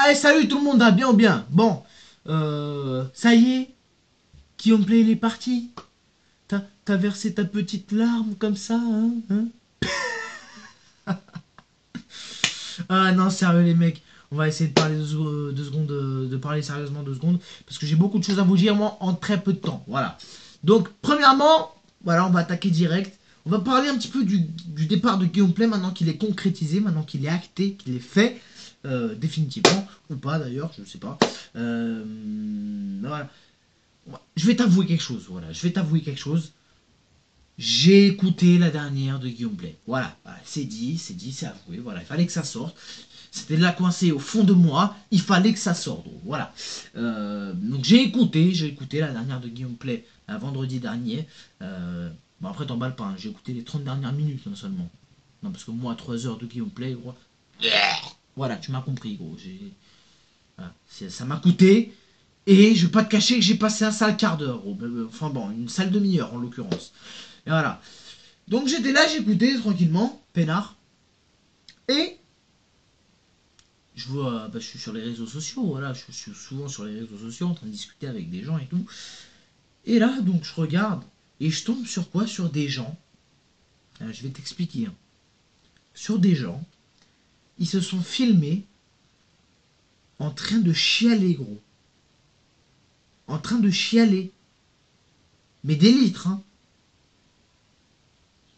Allez, salut tout le monde, hein, bien ou bien. Bon, ça y est, Guillaume Play, il est parti. T'as versé ta petite larme comme ça, hein? Ah non, sérieux les mecs, on va essayer de parler deux secondes, de parler sérieusement 2 secondes, parce que j'ai beaucoup de choses à vous dire, moi, en très peu de temps. Voilà. Donc, premièrement, voilà, on va attaquer direct. On va parler un petit peu du départ de Guillaume Play, maintenant qu'il est concrétisé, maintenant qu'il est acté, qu'il est fait, définitivement, ou pas d'ailleurs, je ne sais pas. Voilà. Je vais t'avouer quelque chose, voilà, je vais t'avouer quelque chose. J'ai écouté la dernière de Guillaume Play. Voilà, c'est dit, c'est avoué. Voilà, il fallait que ça sorte. C'était là coincé au fond de moi. Il fallait que ça sorte. Donc, voilà. Donc j'ai écouté la dernière de Guillaume Play vendredi dernier. Bon après t'emballes pas. Hein, j'ai écouté les 30 dernières minutes hein, seulement. Non parce que moi 3 heures de Guillaume Play, gros. Voilà, tu m'as compris, gros. Voilà, ça m'a coûté. Et je vais pas te cacher que j'ai passé un sale quart d'heure, gros. Enfin bon, une sale demi-heure en l'occurrence. Et voilà. Donc j'étais là, j'écoutais tranquillement, peinard. Et je vois, je suis sur les réseaux sociaux, voilà, je suis souvent sur les réseaux sociaux en train de discuter avec des gens et tout. Et là, donc je regarde et je tombe sur quoi? Sur des gens. Je vais t'expliquer. Hein. Sur des gens, ils se sont filmés en train de chialer, gros. En train de chialer. Mais des litres, hein.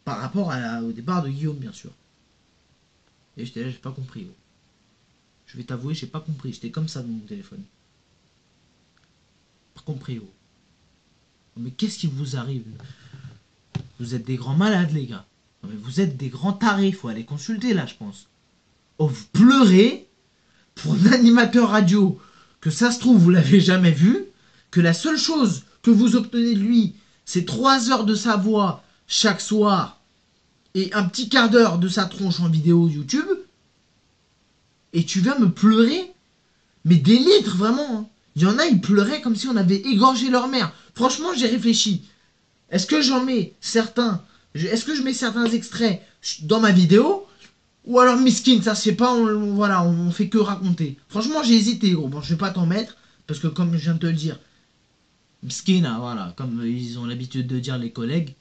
Par rapport au départ de Guillaume, bien sûr. Et j'étais là, j'ai pas compris, gros. Je vais t'avouer, j'ai pas compris. J'étais comme ça dans mon téléphone. Pas compris, gros. Mais qu'est-ce qui vous arrive? Vous êtes des grands malades, les gars. Non, mais vous êtes des grands tarés. Faut aller consulter, là, je pense. Oh, vous pleurez pour un animateur radio que ça se trouve, vous l'avez jamais vu. Que la seule chose que vous obtenez de lui, c'est 3 heures de sa voix chaque soir et un petit quart d'heure de sa tronche en vidéo YouTube. Et tu viens me pleurer? Mais des litres, vraiment. Hein. Il y en a, ils pleuraient comme si on avait égorgé leur mère. Franchement, j'ai réfléchi. Est-ce que j'en mets certains? Est-ce que je mets certains extraits dans ma vidéo? Ou alors miskin, ça se fait pas, voilà, on fait que raconter. Franchement, j'ai hésité, gros. Bon, je vais pas t'en mettre, parce que comme je viens de te le dire, miskina, voilà, comme ils ont l'habitude de dire les collègues,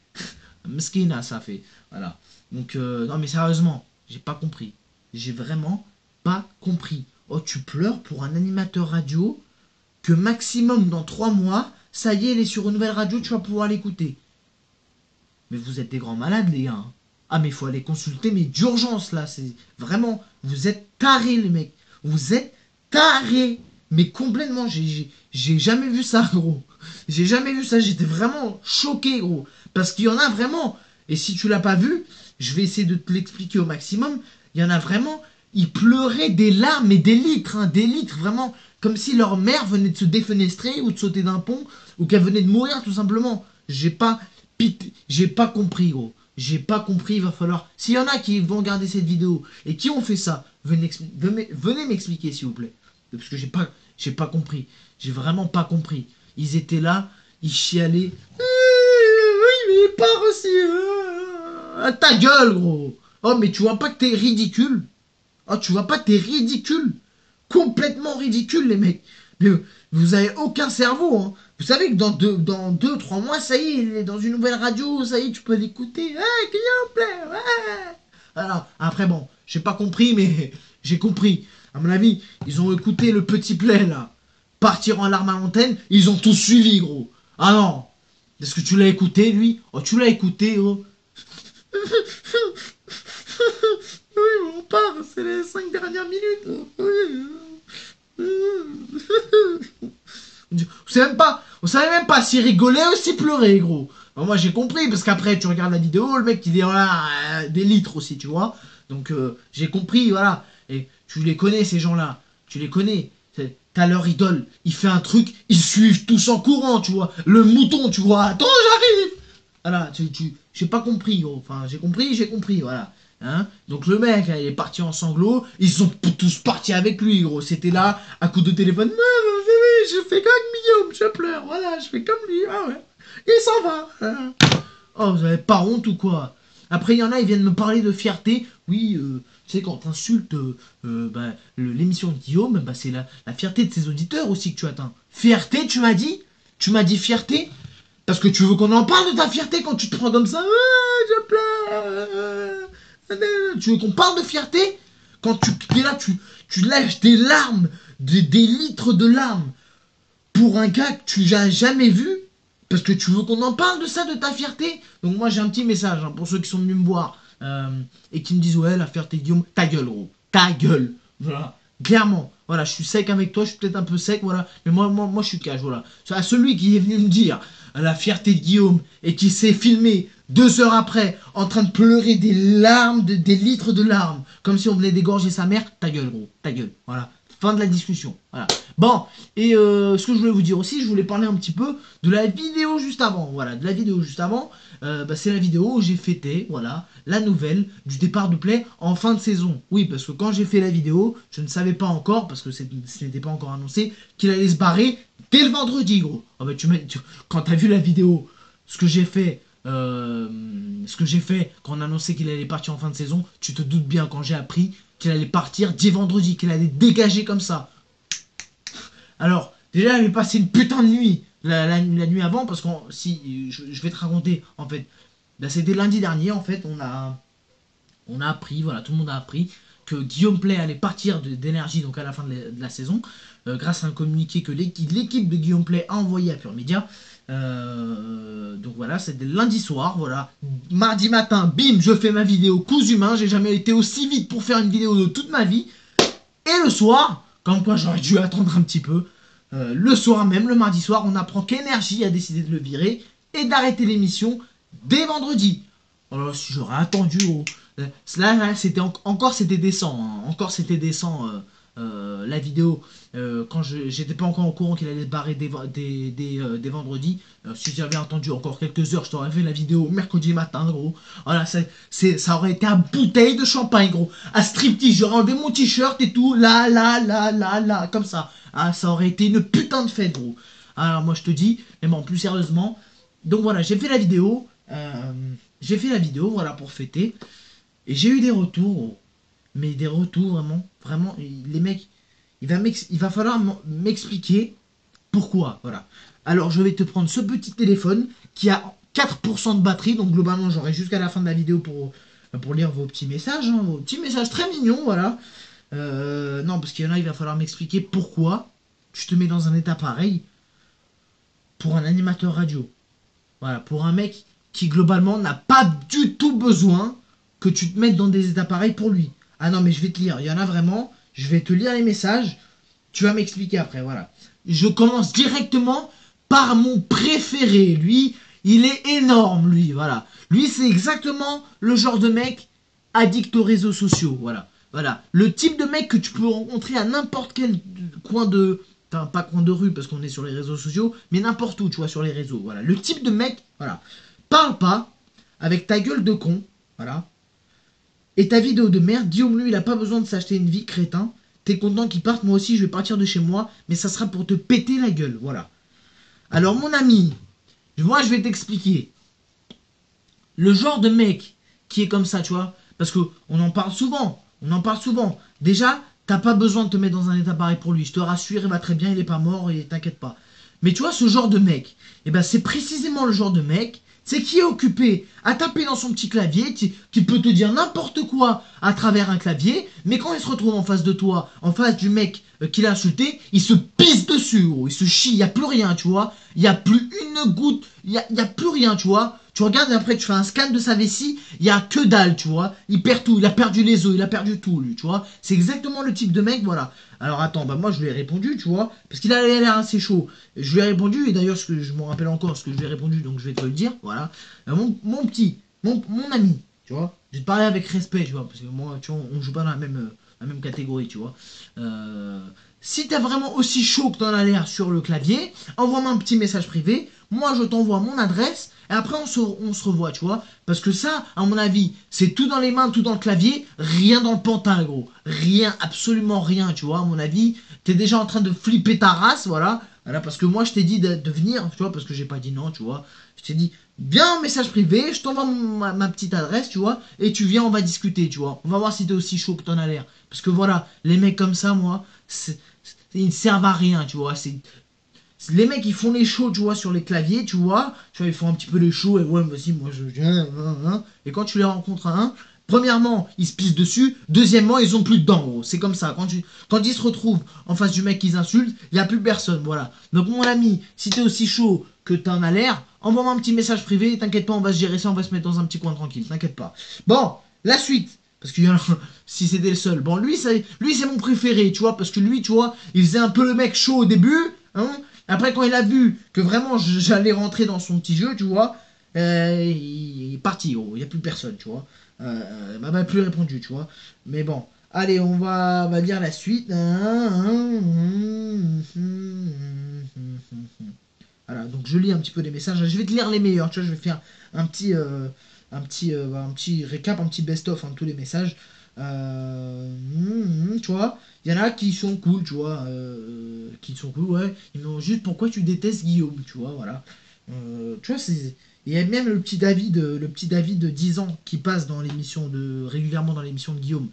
miskina, ça fait. Voilà. Donc, non, mais sérieusement, j'ai pas compris. J'ai vraiment pas compris. Oh, tu pleures pour un animateur radio que maximum dans 3 mois, ça y est, il est sur une nouvelle radio, tu vas pouvoir l'écouter. Mais vous êtes des grands malades, les gars. Hein. Ah, mais il faut aller consulter, mais d'urgence, là. C'est vraiment, vous êtes tarés, les mecs. Vous êtes tarés. Mais complètement, j'ai jamais vu ça, gros. J'ai jamais vu ça. J'étais vraiment choqué, gros. Parce qu'il y en a vraiment. Et si tu l'as pas vu, je vais essayer de te l'expliquer au maximum. Il y en a vraiment. Ils pleuraient des larmes, mais des litres, hein, des litres, vraiment. Comme si leur mère venait de se défenestrer ou de sauter d'un pont, ou qu'elle venait de mourir, tout simplement. J'ai pas compris, gros. J'ai pas compris, il va falloir... S'il y en a qui vont regarder cette vidéo et qui ont fait ça, venez m'expliquer, s'il vous plaît. Parce que j'ai pas compris. J'ai vraiment pas compris. Ils étaient là, ils chialaient. Oui, mais il part aussi. Ta gueule, gros. Oh, mais tu vois pas que t'es ridicule? Oh, tu vois pas que t'es ridicule? Complètement ridicule, les mecs. Mais vous avez aucun cerveau, hein. Vous savez que dans 2, 3 mois, ça y est, il est dans une nouvelle radio, ça y est, tu peux l'écouter. Ouais, Guillaume Play, ouais. Alors, après, bon, j'ai pas compris, mais j'ai compris. À mon avis, ils ont écouté le petit Play, là. Partir en larmes à l'antenne, ils ont tous suivi, gros. Ah non. Est-ce que tu l'as écouté, lui? Oh, tu l'as écouté, gros. Oui, on part, c'est les 5 dernières minutes. Oui. On savait même pas s'il rigolait ou s'il pleurait, gros. Alors moi j'ai compris, parce qu'après tu regardes la vidéo, le mec il est voilà, des litres aussi, tu vois. Donc j'ai compris, voilà. Et tu les connais ces gens-là, tu les connais. T'as leur idole, il fait un truc, ils suivent tous en courant, tu vois. Le mouton, tu vois, attends, j'arrive. Voilà, j'ai pas compris, gros. Enfin, j'ai compris, voilà. Hein, donc le mec, il est parti en sanglots, ils sont tous partis avec lui, gros. C'était là, à coup de téléphone. Je fais comme Guillaume, je pleure, voilà, je fais comme lui, ah ouais. Il s'en va. Oh, vous avez pas honte ou quoi? Après, il y en a, ils viennent me parler de fierté. Oui, Tu sais, quand t'insultes l'émission de Guillaume, bah, c'est la fierté de ses auditeurs aussi que tu atteins. Fierté, tu m'as dit? Tu m'as dit fierté? Parce que tu veux qu'on en parle de ta fierté quand tu te prends comme ça? Ah, je pleure. Tu veux qu'on parle de fierté? Quand tu es là, tu lâches des larmes, des litres de larmes pour un gars que tu n'as jamais vu? Parce que tu veux qu'on en parle de ça, de ta fierté? Donc moi j'ai un petit message hein, pour ceux qui sont venus me voir et qui me disent ouais la fierté de Guillaume, ta gueule gros, ta gueule. Voilà, clairement. Voilà, je suis sec avec toi, je suis peut-être un peu sec, voilà. Mais moi je suis cash, voilà. À celui qui est venu me dire la fierté de Guillaume et qui s'est filmé 2 heures après en train de pleurer des larmes, des litres de larmes, comme si on venait d'égorger sa mère, ta gueule gros, ta gueule. Voilà. Fin de la discussion. Voilà. Bon, et ce que je voulais vous dire aussi, je voulais parler un petit peu de la vidéo juste avant. Voilà, de la vidéo juste avant. C'est la vidéo où j'ai fêté, voilà, la nouvelle du départ de Play en fin de saison. Oui, parce que quand j'ai fait la vidéo, je ne savais pas encore, parce que ce n'était pas encore annoncé, qu'il allait se barrer dès le vendredi, gros. Oh, bah, quand t'as vu la vidéo, ce que j'ai fait quand on a annoncé qu'il allait partir en fin de saison, tu te doutes bien quand j'ai appris qu'il allait partir dès vendredi, qu'il allait dégager comme ça. Alors, déjà, j'avais passé une putain de nuit, la nuit avant, parce que si je vais te raconter, en fait, là, c'était lundi dernier, en fait, on a appris, voilà, tout le monde a appris que Guillaume Play allait partir d'énergie, donc à la fin de la saison, grâce à un communiqué que l'équipe de Guillaume Play a envoyé à Pure Media. Donc voilà, c'était lundi soir, voilà. Mardi matin, bim, je fais ma vidéo cousu main. J'ai jamais été aussi vite pour faire une vidéo de toute ma vie. Et le soir, comme quoi j'aurais dû attendre un petit peu, le soir même, le mardi soir, on apprend qu'Energy a décidé de le virer et d'arrêter l'émission dès vendredi. Alors si j'aurais attendu, là c'était c'était décent, hein. Encore c'était décent. La vidéo quand j'étais pas encore au courant qu'il allait se barrer des vendredis. Si j'avais entendu encore quelques heures, je t'aurais fait la vidéo mercredi matin, gros. Voilà, ça aurait été à bouteille de champagne, gros. À striptease, j'aurais enlevé mon t-shirt et tout, là, comme ça. Ah, ça aurait été une putain de fête, gros. Alors moi je te dis, mais bon, plus sérieusement. Donc voilà, j'ai fait la vidéo. Voilà, pour fêter. Et j'ai eu des retours, gros. Mais des retours vraiment, les mecs, il va falloir m'expliquer pourquoi, voilà. Alors je vais te prendre ce petit téléphone qui a 4% de batterie, donc globalement j'aurai jusqu'à la fin de la vidéo pour lire vos petits messages, hein, vos petits messages très mignons, voilà. Non, parce qu'il y en a, il va falloir m'expliquer pourquoi tu te mets dans un état pareil pour un animateur radio. Voilà, pour un mec qui globalement n'a pas du tout besoin que tu te mettes dans des états pareils pour lui. Ah non, mais je vais te lire. Il y en a vraiment. Je vais te lire les messages. Tu vas m'expliquer après. Voilà. Je commence directement par mon préféré. Lui, il est énorme, lui. Voilà. Lui, c'est exactement le genre de mec addict aux réseaux sociaux. Voilà. Voilà. Le type de mec que tu peux rencontrer à n'importe quel coin de... Enfin, pas coin de rue parce qu'on est sur les réseaux sociaux, mais n'importe où, tu vois, sur les réseaux. Voilà. Le type de mec, voilà. Parle pas avec ta gueule de con. Voilà. Et ta vidéo de merde, Guillaume, lui, il a pas besoin de s'acheter une vie, crétin. T'es content qu'il parte, moi aussi, je vais partir de chez moi, mais ça sera pour te péter la gueule, voilà. Alors, mon ami, moi, je vais t'expliquer. Le genre de mec qui est comme ça, tu vois, parce que on en parle souvent, Déjà, t'as pas besoin de te mettre dans un état pareil pour lui. Je te rassure, il va très bien, il est pas mort, et t'inquiète pas. Mais tu vois, ce genre de mec, eh ben, c'est précisément le genre de mec c'est qui est occupé à taper dans son petit clavier, qui peut te dire n'importe quoi à travers un clavier, mais quand il se retrouve en face de toi, en face du mec qu'il a insulté, il se pisse dessus, gros, il se chie, il n'y a plus rien, tu vois, il n'y a plus une goutte, il y a plus rien, tu vois. Tu regardes et après tu fais un scan de sa vessie, il n'y a que dalle, tu vois. Il perd tout, il a perdu les os, il a perdu tout, lui, tu vois. C'est exactement le type de mec, voilà. Alors attends, bah moi je lui ai répondu, tu vois, parce qu'il avait l'air assez chaud. Je lui ai répondu, et d'ailleurs je me rappelle encore ce que je lui ai répondu, donc je vais te le dire, voilà. Mon petit, mon ami, tu vois. Je vais te parler avec respect, tu vois, parce que moi, tu vois, on joue pas dans la même catégorie, tu vois. Si t'as vraiment aussi chaud que t'en as l'air sur le clavier, envoie-moi un petit message privé, moi je t'envoie mon adresse, et après on se revoit, tu vois. Parce que ça, à mon avis, c'est tout dans les mains, tout dans le clavier, rien dans le pantin, gros. Rien, absolument rien, tu vois, à mon avis. T'es déjà en train de flipper ta race, voilà. Voilà, parce que moi, je t'ai dit de venir, tu vois, parce que j'ai pas dit non, tu vois. Je t'ai dit, viens en message privé, je t'envoie ma petite adresse, tu vois, et tu viens, on va discuter, tu vois. On va voir si t'es aussi chaud que t'en as l'air. Parce que voilà, les mecs comme ça, moi, ils ne servent à rien, tu vois. Les mecs, ils font les shows, tu vois, sur les claviers, tu vois, ils font un petit peu les shows, et ouais, vas-y, moi, je viens, hein. Et quand tu les rencontres à un, premièrement, ils se pissent dessus, deuxièmement, ils ont plus de dents, gros. C'est comme ça, quand ils se retrouvent en face du mec qu'ils insultent, il n'y a plus personne, voilà. Donc, mon ami, si t'es aussi chaud que t'en as l'air, envoie-moi un petit message privé, t'inquiète pas, on va se gérer ça, on va se mettre dans un petit coin tranquille, t'inquiète pas. Bon, la suite. Parce que si c'était le seul. Bon, lui, c'est mon préféré, tu vois, parce que lui, tu vois, il faisait un peu le mec chaud au début, hein. Après, quand il a vu que vraiment j'allais rentrer dans son petit jeu, tu vois, il est parti, gros. Il n'y a plus personne, tu vois. Il m'a plus répondu, tu vois. Mais bon, allez, on va lire la suite. Voilà, donc je lis un petit peu les messages. Je vais te lire les meilleurs, tu vois. Je vais faire un petit récap, un petit best-of hein, de tous les messages. Tu vois, il y en a qui sont cool, tu vois, qui sont cool, ouais. Ils m'ont juste pourquoi tu détestes Guillaume, tu vois, voilà. Tu vois, c'est. Il y a même le petit David de 10 ans qui passe régulièrement dans l'émission de Guillaume,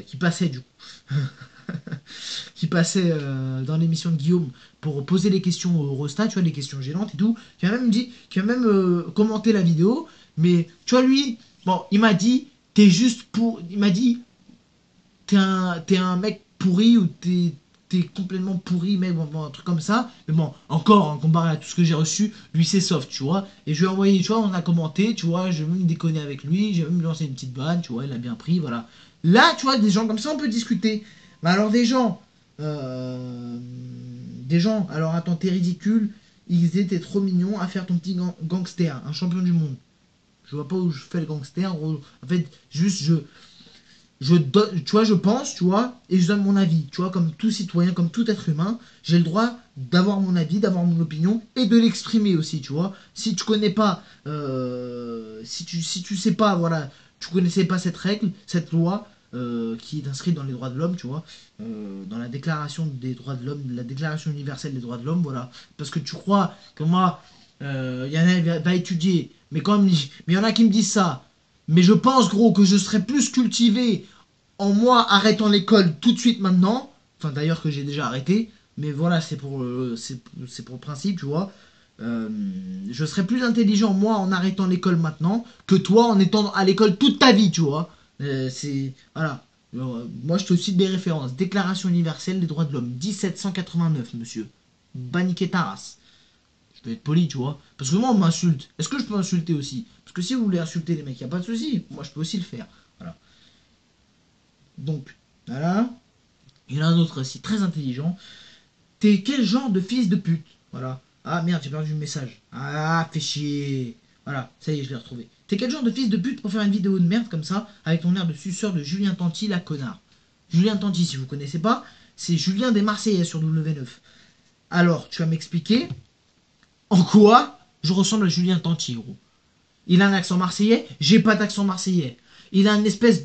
qui passait du coup, qui passait dans l'émission de Guillaume pour poser les questions au Rosta, tu vois, les questions gênantes et tout, qui a même commenté la vidéo, mais tu vois, lui, bon, il m'a dit, il m'a dit, t'es un mec pourri ou t'es complètement pourri, mec, bon, un truc comme ça. Mais bon, encore, hein, comparé à tout ce que j'ai reçu, lui c'est soft, tu vois. Et je lui ai envoyé, tu vois, on a commenté, tu vois, j'ai même déconné avec lui, j'ai même lancé une petite vanne, tu vois, il a bien pris, voilà. Là, tu vois, des gens comme ça, on peut discuter. Mais alors alors attends, t'es ridicule, ils étaient trop mignons à faire ton petit gangster, un champion du monde. Je vois pas où je fais le gangster, gros. En fait, juste, tu vois, je pense, tu vois, et je donne mon avis, tu vois, comme tout citoyen, comme tout être humain, j'ai le droit d'avoir mon avis, d'avoir mon opinion et de l'exprimer aussi, tu vois. Si tu connais pas, si tu sais pas, voilà, tu connaissais pas cette règle, cette loi qui est inscrite dans les droits de l'homme, tu vois, dans la déclaration des droits de l'homme, la déclaration universelle des droits de l'homme, voilà, parce que tu crois que moi, il y en a va étudier, mais il y en a qui me disent ça. Mais je pense, gros, que je serais plus cultivé en moi arrêtant l'école tout de suite maintenant. Enfin, d'ailleurs, que j'ai déjà arrêté. Mais voilà, c'est pour le principe, tu vois. Euh, je serais plus intelligent, moi, en arrêtant l'école maintenant, que toi, en étant à l'école toute ta vie, tu vois. C'est. Voilà. Moi, je te cite des références. Déclaration universelle des droits de l'homme, 1789, monsieur. Baniquet Taras. Je vais être poli, tu vois. Parce que moi, on m'insulte. Est-ce que je peux insulter aussi? Parce que si vous voulez insulter les mecs, y a pas de souci. Moi, je peux aussi le faire. Voilà. Donc, voilà. Il y en a un autre aussi, très intelligent. T'es quel genre de fils de pute? Voilà. Ah merde, j'ai perdu le message. Ah, fais chier. Voilà, ça y est, je l'ai retrouvé. T'es quel genre de fils de pute pour faire une vidéo de merde comme ça, avec ton air de suceur de Julien Tanti, la connard? Julien Tanti, si vous connaissez pas, c'est Julien des Marseillais sur W9. Alors, tu vas m'expliquer en quoi je ressemble à Julien Tanti, gros. Il a un accent marseillais, j'ai pas d'accent marseillais. Il a une espèce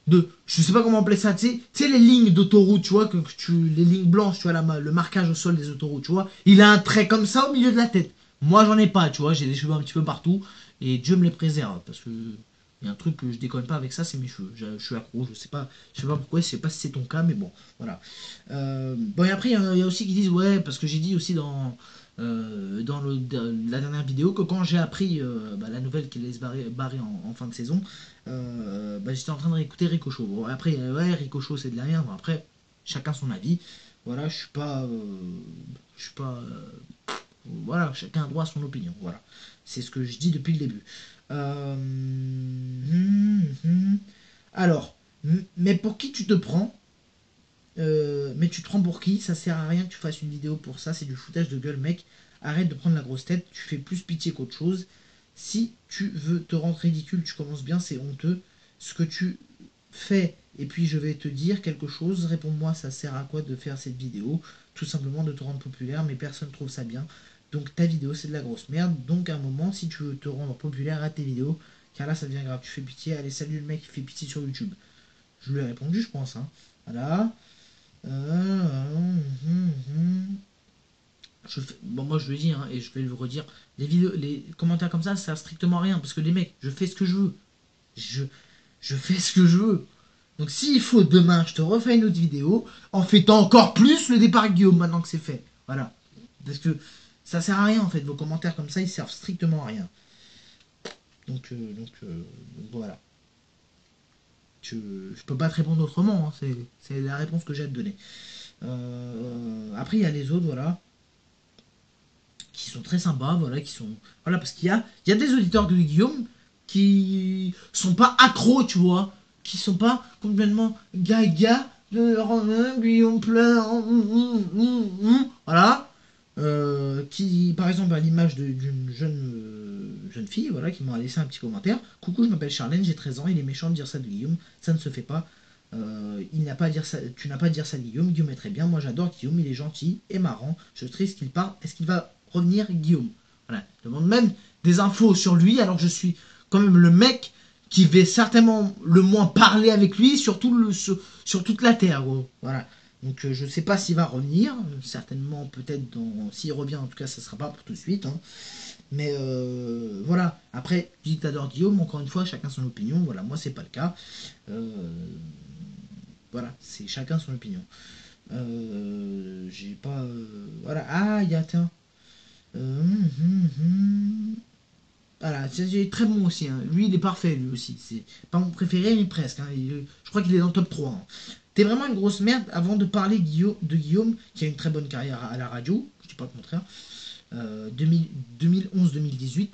je sais pas comment appeler ça, tu sais les lignes d'autoroute, tu vois, les lignes blanches, tu vois, le marquage au sol des autoroutes, tu vois. Il a un trait comme ça au milieu de la tête. Moi, j'en ai pas, tu vois, j'ai des cheveux un petit peu partout, et Dieu me les préserve, parce que il y a un truc que je déconne pas avec ça, c'est mes cheveux. Je suis accro, je sais pas pourquoi, je sais pas si c'est ton cas, mais bon, voilà. Bon, et après, il y a aussi qui disent, ouais, parce que j'ai dit aussi dans la dernière vidéo que quand j'ai appris la nouvelle qu'il allait se barrer en fin de saison, j'étais en train de réécouter Ricocho. Bon, après, ouais, Ricocho c'est de la merde. Bon, après, chacun son avis. Voilà, je suis pas, voilà, chacun a droit à son opinion. Voilà, c'est ce que je dis depuis le début. Euh, Alors, mais pour qui tu te prends? Mais tu te prends pour qui? Ça sert à rien que tu fasses une vidéo pour ça, c'est du foutage de gueule, mec. Arrête de prendre la grosse tête, tu fais plus pitié qu'autre chose. Si tu veux te rendre ridicule, tu commences bien, c'est honteux. Ce que tu fais, et puis je vais te dire quelque chose, réponds-moi, ça sert à quoi de faire cette vidéo? Tout simplement de te rendre populaire, mais personne trouve ça bien. Donc ta vidéo, c'est de la grosse merde. Donc à un moment, si tu veux te rendre populaire, arrête tes vidéos, car là, ça devient grave. Tu fais pitié, allez, salut le mec qui fait pitié sur YouTube. Je lui ai répondu, je pense. Hein. Voilà. Bon, moi je le dis, hein, et je vais le redire, les commentaires comme ça sert strictement à rien, parce que les mecs, je fais ce que je veux. Je, je fais ce que je veux. Donc s'il faut demain, je te refais une autre vidéo en fêtant encore plus le départ de Guillaume maintenant que c'est fait. Voilà. Parce que ça sert à rien en fait, vos commentaires comme ça, ils servent strictement à rien. Donc voilà. Je peux pas te répondre autrement, hein, c'est la réponse que j'ai à te donner. Après, il y a les autres, voilà, qui sont très sympas, voilà, qui sont. Voilà, parce qu'il y a des auditeurs de Guillaume qui sont pas accros, tu vois, qui sont pas complètement gaga de Guillaume pleure, voilà. Qui, par exemple, à l'image d'une jeune fille, voilà, qui m'a laissé un petit commentaire. Coucou, je m'appelle Charlène, j'ai 13 ans, il est méchant de dire ça de Guillaume, ça ne se fait pas. Il n'a pas à dire ça, tu n'as pas à dire ça de Guillaume, Guillaume est très bien, moi j'adore Guillaume, il est gentil et marrant, je suis triste qu'il parte, est-ce qu'il va revenir Guillaume? Voilà, je demande même des infos sur lui, alors que je suis quand même le mec qui va certainement le moins parler avec lui sur toute la Terre, gros. Voilà. Donc je sais pas s'il va revenir, certainement peut-être s'il revient, en tout cas ça sera pas pour tout de suite. Hein. Mais voilà, après, tu dis que t'adores Guillaume, encore une fois, chacun son opinion, voilà, moi c'est pas le cas. Euh, voilà, c'est chacun son opinion. J'ai pas... voilà, ah, il y a, tiens. Voilà, c'est très bon aussi. Hein. Lui, il est parfait, lui aussi. C'est pas mon préféré, mais presque. Hein. Je crois qu'il est dans le top 3. Hein. T'es vraiment une grosse merde avant de parler de Guillaume, qui a une très bonne carrière à la radio. Je dis pas le contraire. 2011-2018.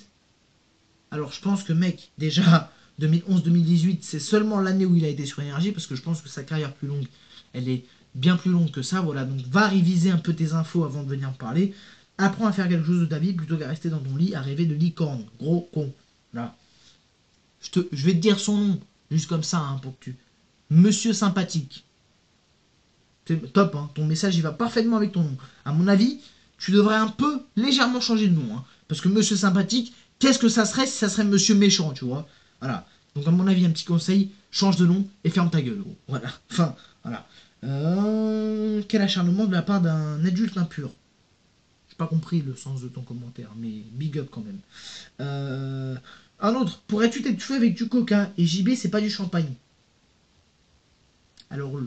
Alors, je pense que, mec, déjà, 2011-2018, c'est seulement l'année où il a été sur Énergie, parce que je pense que sa carrière plus longue, elle est bien plus longue que ça. Voilà, donc va réviser un peu tes infos avant de venir me parler. Apprends à faire quelque chose de ta vie plutôt qu'à rester dans ton lit à rêver de licorne. Gros con. Là. Je vais te dire son nom, juste comme ça, hein, pour que tu. Monsieur sympathique. C'est top, hein. Ton message il va parfaitement avec ton nom. À mon avis, tu devrais un peu légèrement changer de nom. Hein, parce que Monsieur sympathique, qu'est-ce que ça serait si ça serait Monsieur méchant, tu vois? Voilà. Donc à mon avis, un petit conseil, change de nom et ferme ta gueule, gros. Voilà. Enfin, voilà. Quel acharnement de la part d'un adulte impur. Pas compris le sens de ton commentaire, mais big up quand même. Un autre, pourrais-tu t'étouffer avec du coca? Et JB, c'est pas du champagne. Alors,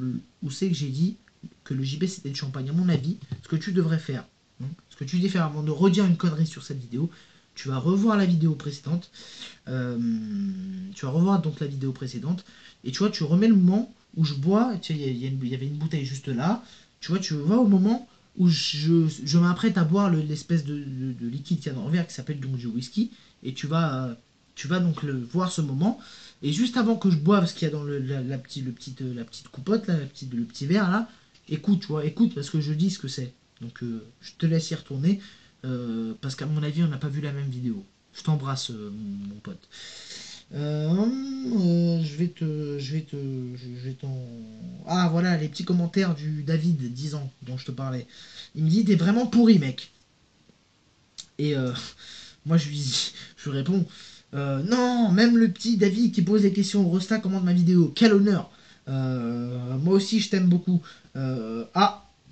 où c'est que j'ai dit que le JB c'était du champagne? À mon avis, ce que tu devrais faire, hein, ce que tu devrais faire avant de redire une connerie sur cette vidéo, tu vas revoir la vidéo précédente. Tu vas revoir donc la vidéo précédente. Et tu vois, tu remets le moment où je bois. Tu sais, il y avait une bouteille juste là. Tu vois, tu vas au moment où je m'apprête à boire l'espèce de liquide qu'il y a dans le verre qui s'appelle donc du whisky. Et tu vas donc voir ce moment. Et juste avant que je boive ce qu'il y a dans la petite coupote, là, le petit verre là, écoute, tu vois, écoute parce que je dis ce que c'est. Donc je te laisse y retourner. Parce qu'à mon avis, on n'a pas vu la même vidéo. Je t'embrasse, mon pote. Je vais t'en. Ah voilà, les petits commentaires du David, 10 ans, dont je te parlais. Il me dit, t'es vraiment pourri, mec. Et moi, je lui réponds, non, même le petit David qui pose des questions au Rosta commande ma vidéo. Quel honneur. Moi aussi, je t'aime beaucoup.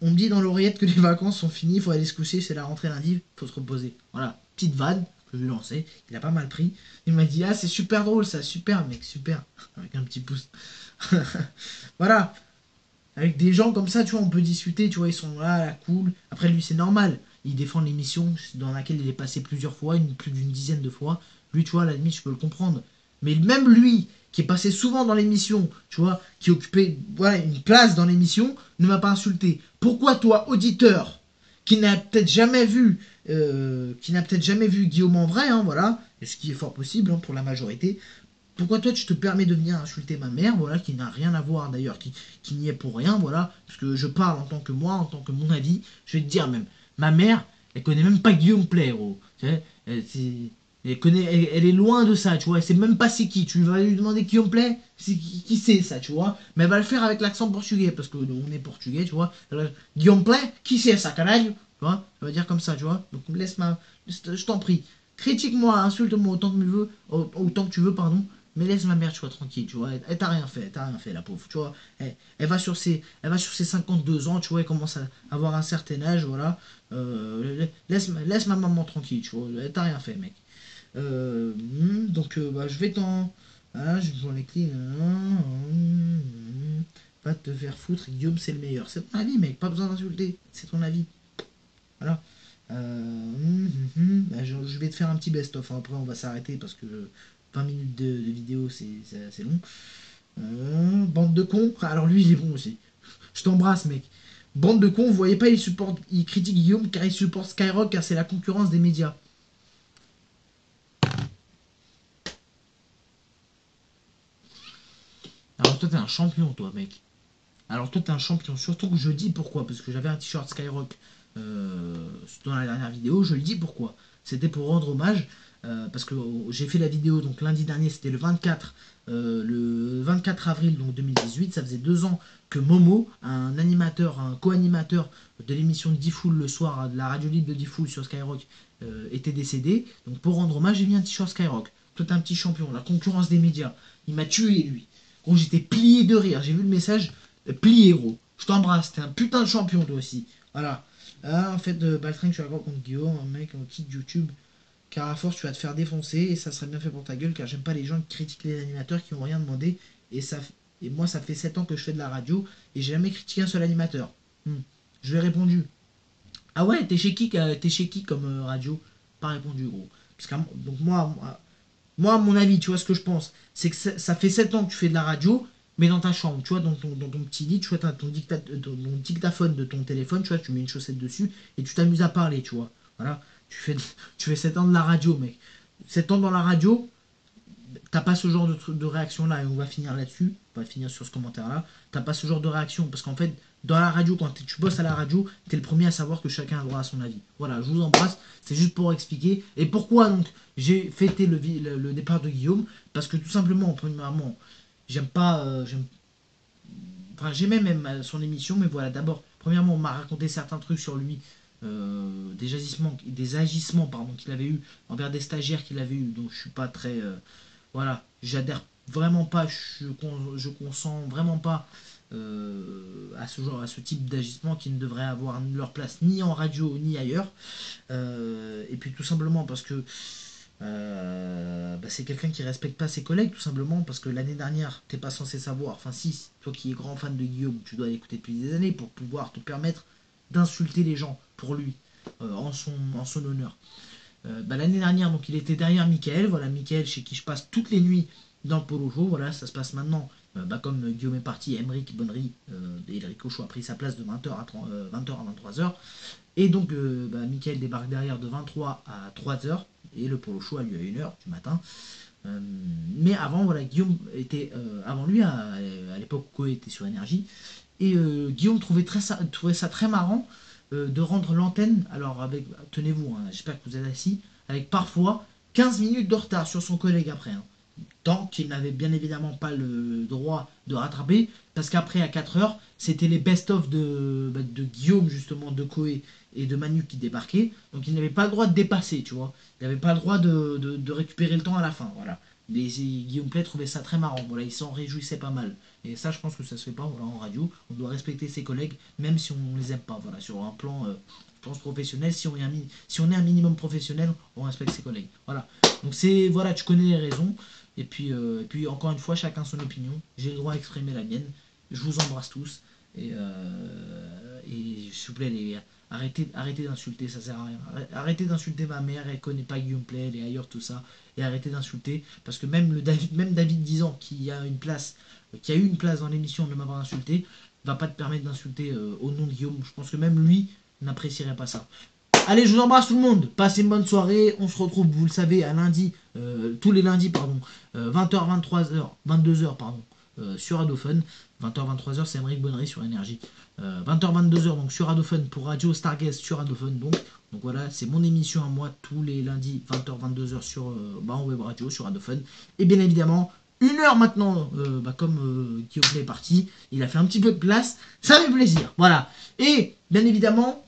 On me dit dans l'oreillette que les vacances sont finies, il faut aller se coucher, c'est la rentrée lundi, faut se reposer. Voilà, petite vanne que je lui ai lancée, il a pas mal pris. Il m'a dit, ah c'est super drôle ça, super mec, super, avec un petit pouce. Voilà, avec des gens comme ça, tu vois, on peut discuter, tu vois, ils sont là, là, cool. Après lui c'est normal, il défend l'émission dans laquelle il est passé plusieurs fois, plus d'une dizaine de fois. Lui, tu vois, à la limite, je peux le comprendre. Mais même lui, qui est passé souvent dans l'émission, tu vois, qui occupait voilà, une place dans l'émission, ne m'a pas insulté. Pourquoi toi, auditeur, qui n'a peut-être jamais vu Guillaume en vrai, hein, voilà, et ce qui est fort possible hein, pour la majorité, pourquoi toi tu te permets de venir insulter ma mère, voilà, qui n'a rien à voir d'ailleurs, qui n'y est pour rien, voilà, parce que je parle en tant que moi, en tant que mon avis, je vais te dire même, ma mère, elle connaît même pas Guillaume Play, gros, tu sais, elle est loin de ça, tu vois. Elle sait même pas c'est qui. Tu vas lui demander qui on plaît, c'est qui c'est ça, tu vois. Mais elle va le faire avec l'accent portugais, parce que on est portugais, tu vois. Guillaume Play, qui c'est ça, canaille? Tu vois, elle va dire comme ça, tu vois. Donc je t'en prie. Critique-moi, insulte-moi autant que tu veux, pardon. Mais laisse ma mère, tu vois, tranquille, tu vois. Elle t'a rien fait, la pauvre, tu vois. Elle va sur ses 52 ans, tu vois, elle commence à avoir un certain âge, voilà. Laisse ma maman tranquille, tu vois. Elle t'a rien fait, mec. Donc, bah, je vais t'en. Voilà, je joue les clés. Va te faire foutre, Guillaume, c'est le meilleur. C'est ton avis, mec, pas besoin d'insulter. C'est ton avis. Voilà. Bah, je vais te faire un petit best-of. Après, on va s'arrêter parce que 20 minutes de vidéo, c'est long. Bande de cons. Alors, lui, il est bon aussi. Je t'embrasse, mec. Bande de cons, vous voyez pas, il critique Guillaume car il supporte Skyrock car c'est la concurrence des médias. Alors, toi, t'es un champion, toi, mec. Alors, toi, t'es un champion. Surtout que je dis pourquoi. Parce que j'avais un t-shirt Skyrock dans la dernière vidéo. Je le dis pourquoi. C'était pour rendre hommage. Parce que j'ai fait la vidéo donc lundi dernier, c'était le 24 avril donc 2018. Ça faisait 2 ans que Momo, un animateur, un co-animateur de l'émission de Diffoul le soir, de la radio libre de Diffoul sur Skyrock, était décédé. Donc pour rendre hommage, j'ai mis un t-shirt Skyrock. Toi, t'es un petit champion. La concurrence des médias. Il m'a tué, lui. Gros, j'étais plié de rire. J'ai vu le message. Plié, gros. Je t'embrasse. T'es un putain de champion, toi aussi. Voilà. En fait, Baltringue, je suis d'accord contre Guillaume. Un mec, on quitte YouTube. Car à force, tu vas te faire défoncer. Et ça serait bien fait pour ta gueule. Car j'aime pas les gens qui critiquent les animateurs qui ont rien demandé. Et moi, ça fait 7 ans que je fais de la radio. Et j'ai jamais critiqué un seul animateur. Je lui ai répondu. Ah ouais, t'es chez qui comme radio? Pas répondu, gros. Parce que donc moi, à mon avis, tu vois ce que je pense, c'est que ça fait 7 ans que tu fais de la radio, mais dans ta chambre, tu vois, dans ton petit lit, tu vois, t'as ton dictaphone de ton téléphone, tu vois, tu mets une chaussette dessus et tu t'amuses à parler, tu vois. Voilà, tu fais 7 ans de la radio, mec. 7 ans dans la radio, t'as pas ce genre de réaction là, et on va finir là-dessus, on va finir sur ce commentaire là, t'as pas ce genre de réaction, parce qu'en fait, dans la radio, quand tu bosses à la radio, t'es le premier à savoir que chacun a droit à son avis. Voilà, je vous embrasse, c'est juste pour expliquer. Et pourquoi donc j'ai fêté le départ de Guillaume? Parce que tout simplement, premièrement, j'aime pas, enfin j'aimais même son émission, mais voilà, d'abord, premièrement, on m'a raconté certains trucs sur lui, des agissements pardon, qu'il avait eu envers des stagiaires qu'il avait eu, donc je suis pas très voilà, j'adhère vraiment pas, je consens vraiment pas à ce type d'agissement qui ne devrait avoir leur place ni en radio ni ailleurs. Et puis tout simplement parce que c'est quelqu'un qui respecte pas ses collègues, tout simplement parce que l'année dernière, t'es pas censé savoir, enfin si, toi qui es grand fan de Guillaume, tu dois l'écouter depuis des années pour pouvoir te permettre d'insulter les gens pour lui, en son honneur. L'année dernière, donc il était derrière Michael, voilà, Michael chez qui je passe toutes les nuits dans le Polo Show, voilà, ça se passe maintenant, comme Guillaume est parti, Emeric Bonnery et Eric Cochot a pris sa place de 20h à 23h, et donc Michael débarque derrière de 23 à 3h, et le Polo Show a lieu à 1h du matin. Mais avant, voilà, Guillaume était avant lui, à l'époque où Koé était sur Énergie, et Guillaume trouvait ça très marrant de rendre l'antenne, alors avec, tenez-vous, hein, j'espère que vous êtes assis, avec parfois 15 minutes de retard sur son collègue après. Hein. Tant qu'il n'avait bien évidemment pas le droit de rattraper, parce qu'après à 4 heures, c'était les best-of de Guillaume, justement, de Koé et de Manu qui débarquaient, donc il n'avait pas le droit de dépasser, tu vois. Il n'avait pas le droit de récupérer le temps à la fin, voilà. Guillaume Play trouvait ça très marrant, voilà, il s'en réjouissait pas mal. Et ça, je pense que ça se fait pas voilà, en radio. On doit respecter ses collègues, même si on les aime pas. Voilà, sur un plan, je pense professionnel, si on est un minimum professionnel, on respecte ses collègues. Voilà. Donc voilà, tu connais les raisons. Et puis encore une fois, chacun son opinion. J'ai le droit d'exprimer la mienne. Je vous embrasse tous. Et s'il vous plaît, les gars, arrêtez d'insulter, ça sert à rien. Arrêtez d'insulter ma mère, elle connaît pas Guillaume Play, elle est ailleurs, tout ça. Et arrêtez d'insulter, parce que même David 10 ans, qui a eu une place dans l'émission de m'avoir insulté, va pas te permettre d'insulter au nom de Guillaume. Je pense que même lui n'apprécierait pas ça. Allez, je vous embrasse tout le monde. Passez une bonne soirée. On se retrouve, vous le savez, à lundi, tous les lundis, pardon, 20h, 23h, 22h, pardon, sur Radofun. 20h, 23h, c'est Emeric Bonnery sur Énergie. 20h, 22h, donc sur Radofun pour Radio Starguest sur Radofun. Donc voilà, c'est mon émission à moi tous les lundis, 20h, 22h sur en web radio, sur Radofun. Et bien évidemment, 1 heure maintenant, comme Guillaume est parti, il a fait un petit peu de place. Ça fait plaisir. Voilà. Et bien évidemment.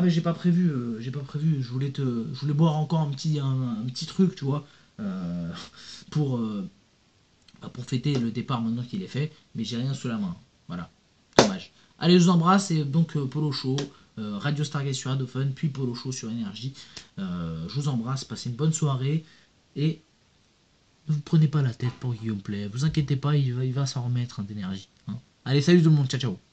J'ai pas prévu, je voulais boire encore un petit truc, tu vois, pour pour fêter le départ maintenant qu'il est fait, mais j'ai rien sous la main. Voilà, dommage. Allez, je vous embrasse, et donc Polo Show, Radio Stargate sur Radiophone, puis Polo Show sur Énergie. Je vous embrasse, passez une bonne soirée, et ne vous prenez pas la tête pour Guillaume Play, vous inquiétez pas, il va s'en remettre d'énergie. Hein. Allez, salut tout le monde, ciao ciao.